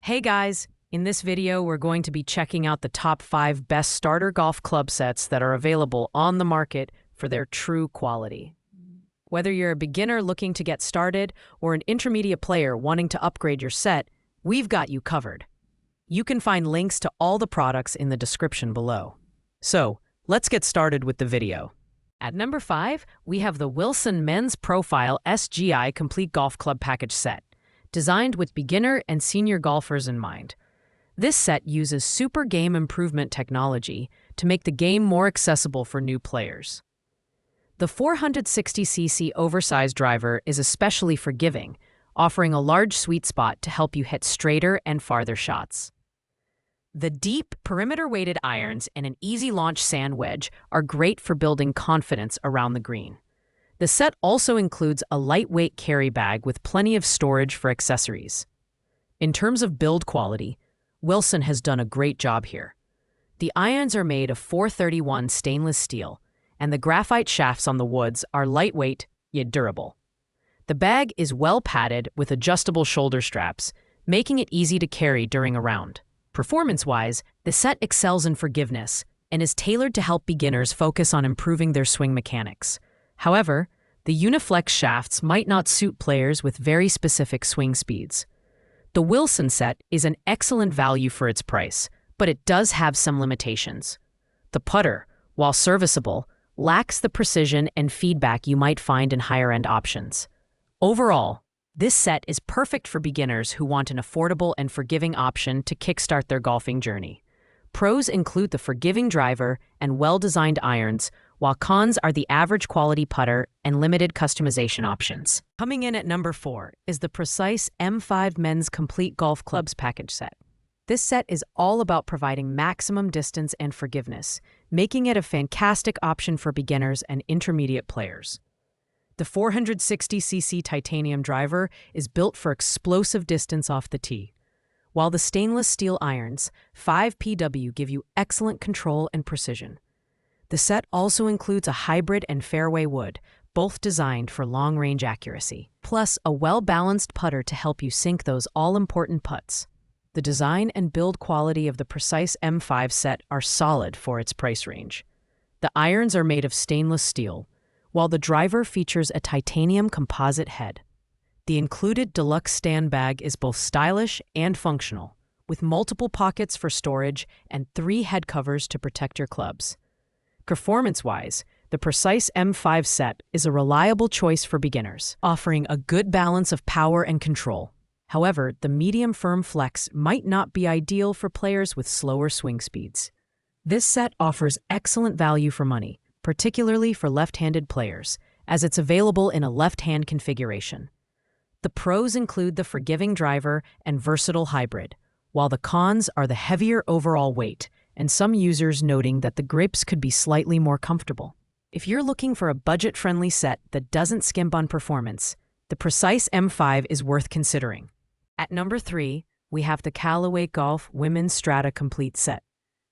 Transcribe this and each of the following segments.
Hey guys, in this video we're going to be checking out the top 5 best starter golf club sets that are available on the market for their true quality. Whether you're a beginner looking to get started or an intermediate player wanting to upgrade your set, we've got you covered. You can find links to all the products in the description below. So, let's get started with the video. At number 5, we have the Wilson Men's Profile SGI Complete Golf Club Package Set, designed with beginner and senior golfers in mind. This set uses super game improvement technology to make the game more accessible for new players. The 460cc oversized driver is especially forgiving, offering a large sweet spot to help you hit straighter and farther shots. The deep, perimeter-weighted irons and an easy-launch sand wedge are great for building confidence around the green. The set also includes a lightweight carry bag with plenty of storage for accessories. In terms of build quality, Wilson has done a great job here. The irons are made of 431 stainless steel, and the graphite shafts on the woods are lightweight yet durable. The bag is well padded with adjustable shoulder straps, making it easy to carry during a round. Performance-wise, the set excels in forgiveness and is tailored to help beginners focus on improving their swing mechanics. However, the Uniflex shafts might not suit players with very specific swing speeds. The Wilson set is an excellent value for its price, but it does have some limitations. The putter, while serviceable, lacks the precision and feedback you might find in higher-end options. Overall, this set is perfect for beginners who want an affordable and forgiving option to kickstart their golfing journey. Pros include the forgiving driver and well-designed irons, while cons are the average quality putter and limited customization options. Coming in at number 4 is the Precise M5 Men's Complete Golf Clubs Package Set. This set is all about providing maximum distance and forgiveness, making it a fantastic option for beginners and intermediate players. The 460cc titanium driver is built for explosive distance off the tee, while the stainless steel irons, 5PW, give you excellent control and precision. The set also includes a hybrid and fairway wood, both designed for long-range accuracy, plus a well-balanced putter to help you sink those all-important putts. The design and build quality of the Precise M5 set are solid for its price range. The irons are made of stainless steel, while the driver features a titanium composite head. The included deluxe stand bag is both stylish and functional, with multiple pockets for storage and 3 head covers to protect your clubs. Performance-wise, the Precise M5 set is a reliable choice for beginners, offering a good balance of power and control. However, the medium firm flex might not be ideal for players with slower swing speeds. This set offers excellent value for money, particularly for left-handed players, as it's available in a left-hand configuration. The pros include the forgiving driver and versatile hybrid, while the cons are the heavier overall weight, and some users noting that the grips could be slightly more comfortable. If you're looking for a budget-friendly set that doesn't skimp on performance, the Precise M5 is worth considering. At number 3, we have the Callaway Golf Women's Strata Complete Set.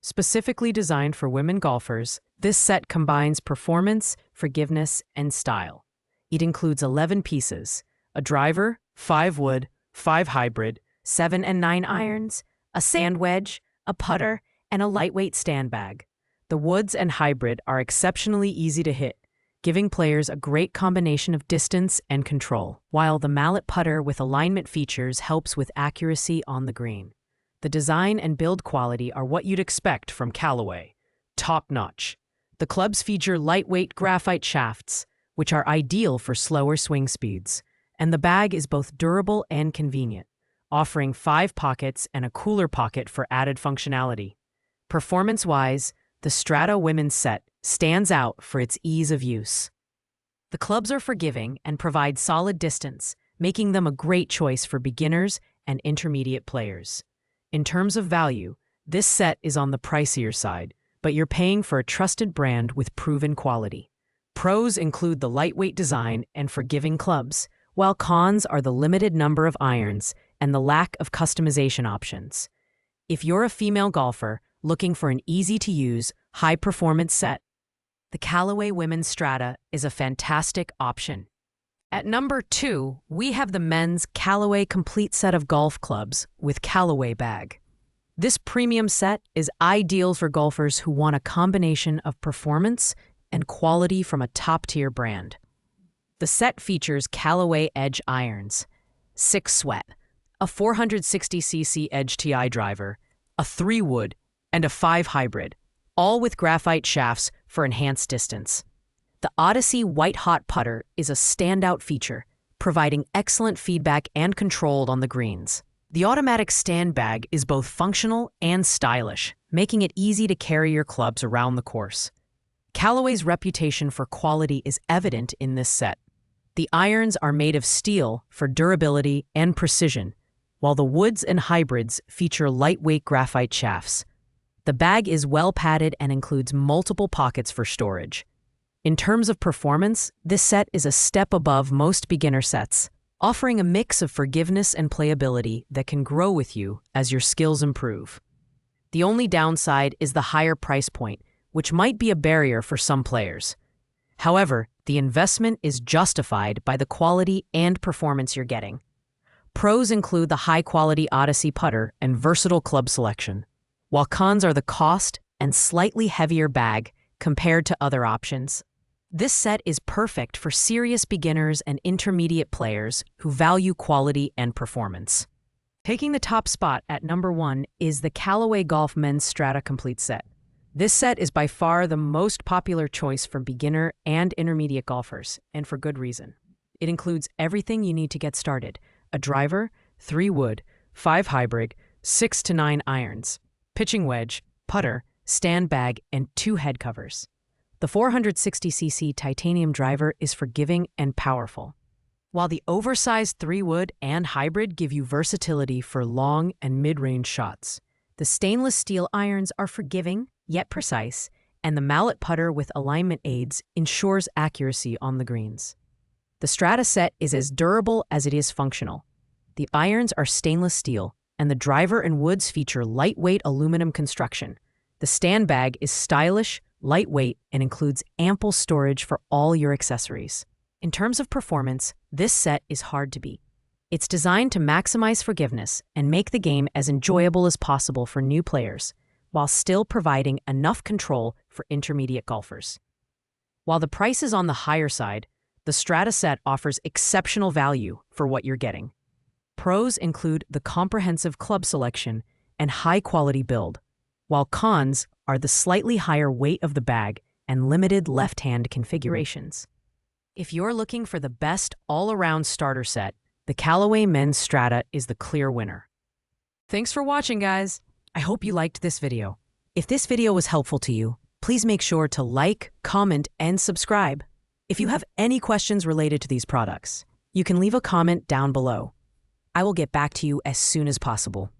Specifically designed for women golfers, this set combines performance, forgiveness, and style. It includes 11 pieces: a driver, 5 wood, 5 hybrid, 7 and 9 irons, a sand wedge, a putter, and a lightweight stand bag. The woods and hybrid are exceptionally easy to hit, giving players a great combination of distance and control, while the mallet putter with alignment features helps with accuracy on the green. The design and build quality are what you'd expect from Callaway. Top-notch. The clubs feature lightweight graphite shafts, which are ideal for slower swing speeds, and the bag is both durable and convenient, offering 5 pockets and a cooler pocket for added functionality. Performance-wise, the Strata Women's Set stands out for its ease of use. The clubs are forgiving and provide solid distance, making them a great choice for beginners and intermediate players. In terms of value, this set is on the pricier side, but you're paying for a trusted brand with proven quality. Pros include the lightweight design and forgiving clubs, while cons are the limited number of irons and the lack of customization options. If you're a female golfer looking for an easy-to-use, high-performance set, the Callaway Women's Strata is a fantastic option. At number 2, we have the men's Callaway complete set of golf clubs with Callaway bag. This premium set is ideal for golfers who want a combination of performance and quality from a top-tier brand. The set features Callaway Edge irons, 6 sweat, a 460cc Edge TI driver, a 3-wood, and a 5 hybrid, all with graphite shafts for enhanced distance. The Odyssey White Hot putter is a standout feature, providing excellent feedback and control on the greens. The automatic stand bag is both functional and stylish, making it easy to carry your clubs around the course. Callaway's reputation for quality is evident in this set. The irons are made of steel for durability and precision, while the woods and hybrids feature lightweight graphite shafts. The bag is well padded and includes multiple pockets for storage. In terms of performance, this set is a step above most beginner sets, offering a mix of forgiveness and playability that can grow with you as your skills improve. The only downside is the higher price point, which might be a barrier for some players. However, the investment is justified by the quality and performance you're getting. Pros include the high-quality Odyssey putter and versatile club selection, while cons are the cost and slightly heavier bag compared to other options. This set is perfect for serious beginners and intermediate players who value quality and performance. Taking the top spot at number 1 is the Callaway Golf Men's Strata Complete Set. This set is by far the most popular choice for beginner and intermediate golfers, and for good reason. It includes everything you need to get started: a driver, 3-wood, 5 hybrid, 6 to 9 irons, pitching wedge, putter, stand bag, and 2 head covers. The 460cc titanium driver is forgiving and powerful, while the oversized 3-wood and hybrid give you versatility for long and mid-range shots. The stainless steel irons are forgiving, yet precise, and the mallet putter with alignment aids ensures accuracy on the greens. The Strata set is as durable as it is functional. The irons are stainless steel, and the driver and woods feature lightweight aluminum construction. The stand bag is stylish, lightweight, and includes ample storage for all your accessories. In terms of performance, this set is hard to beat. It's designed to maximize forgiveness and make the game as enjoyable as possible for new players, while still providing enough control for intermediate golfers. While the price is on the higher side, the Strata set offers exceptional value for what you're getting. Pros include the comprehensive club selection and high-quality build, while cons are the slightly higher weight of the bag and limited left-hand configurations. If you're looking for the best all-around starter set, the Callaway Men's Strata is the clear winner. Thanks for watching, guys. I hope you liked this video. If this video was helpful to you, please make sure to like, comment, and subscribe. If you have any questions related to these products, you can leave a comment down below. I will get back to you as soon as possible.